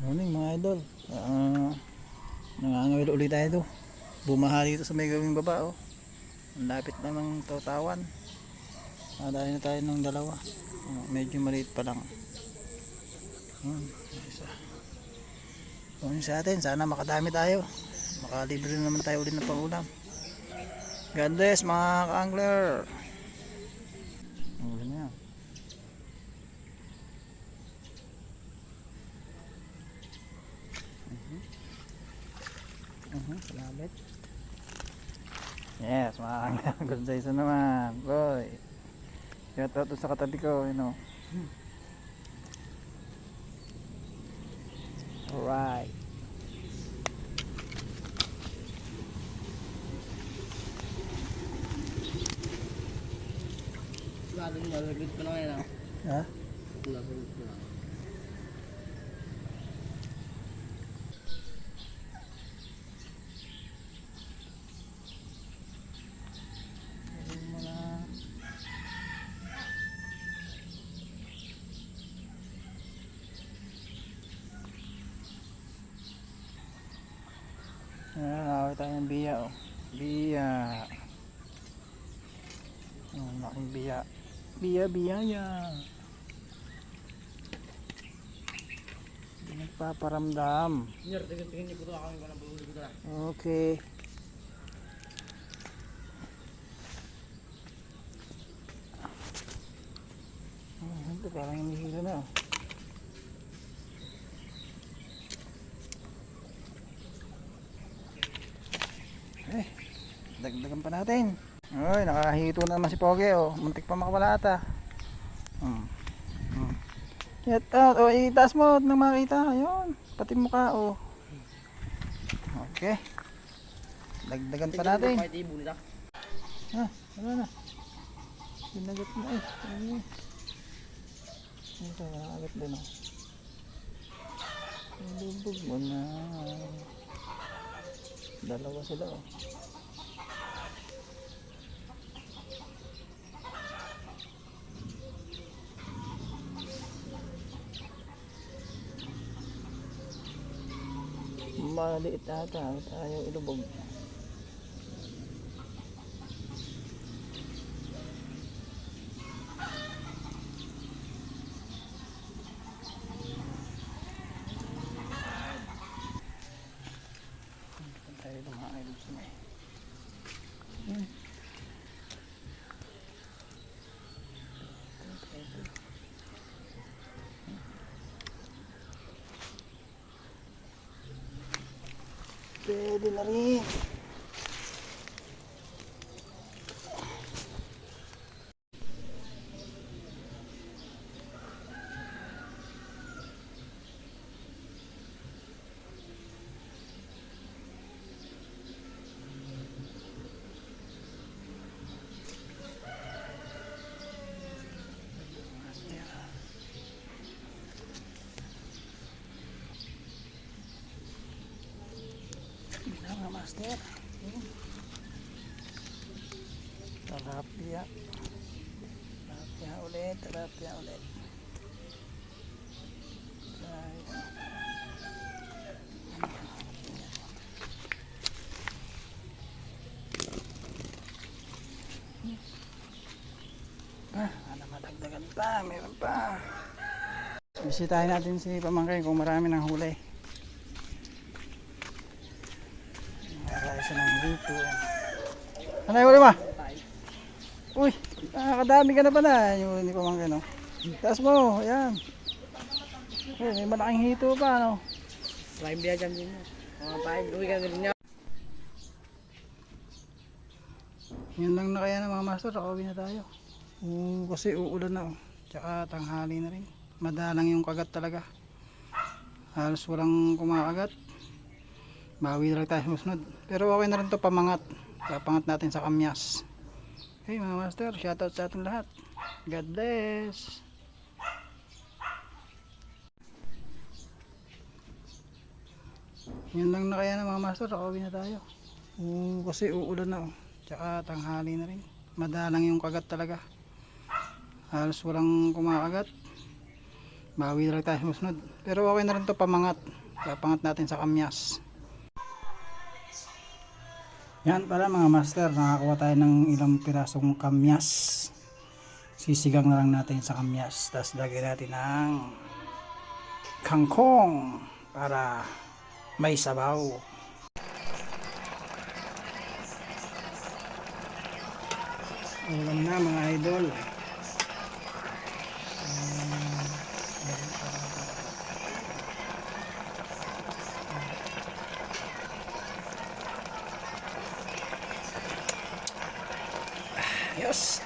Morning mga idol. Nangangawil ulit tayo. Bumaha dito sa may gawing baba, oh. Ang lapit na ng Tawtawan. Nadali na tayo ng dalawa. Medyo maliit pa lang. Isa. Kung sa atin, sana makadami tayo. Makalibre naman tayo ulit ng pangulam. God bless mga ka-angler. Huli na yan. Salamat. Yes, mga ka-angler. Good size na naman. Boy. Shout out sa katabi ko, you know. Alright. Lalaglit ko na ngayon ah. Ha? Lalaglit ko na. Nakawin tayo ng biya, oh. Biya. Laking biya. Biya. Hindi nagpaparamdam. Sir, tingin niyo po ito. Ako yung pahuli ko na. Okay. Ito parang hinihila na, oh. Dagdagan pa natin. Ay, nakahito na naman si Pogi, oh. Muntik pa makawala ata. Get out. O, itaas mo nang makita. Ayun. Pati mukha, oh. Okay. Dagdagan pa natin. Ha, wala na. Sinagat na, eh. Ayun. Ito, nakagat din, oh. Lubog mo na. Dalawa sila, oh. Maliit ata, ayaw ilubog. Tayo lumaay dito sa may. Pwede na rin. Master. Tilapia. Tilapia ulit. Nice. Ano madagdagan pa, meron pa. Bisitahin natin si Pamangkin kung marami ng huli. Dito. Ano yung huli mo? Uy, nakakadami ka na pa na. Yung hindi Pamangkin, no? Taas mo, ayan. May malaking hito pa, no? Malaking biya dyan din niya. Mga pahay, uwi ka na rin niya. Yun lang na kaya na mga master, nakauwi na tayo. Kasi uulan na, oh. Tsaka tanghali na rin. Madalang yung kagat talaga. Halos walang kumakagat. Bawi na lang tayo susunod. Pero okay na rin to pamangat. Papangat natin sa kamyas. Okay mga master, shoutout sa ating lahat. God bless. Yun lang na kaya na mga master, nakauwi na tayo. Kasi uulan na oh. Tsaka tanghali na rin. Madalang yung kagat talaga. Halos walang kumakagat. Bawi na lang tayo susunod. Pero okay na rin to pamangat. Papangat natin sa kamyas. Yan pala mga master, nakakuha tayo ng ilang pirasong kamyas. Sisigang na lang natin sa kamyas. Tapos lagyan natin ng kangkong para may sabaw. Ulam na mga idol. Yes.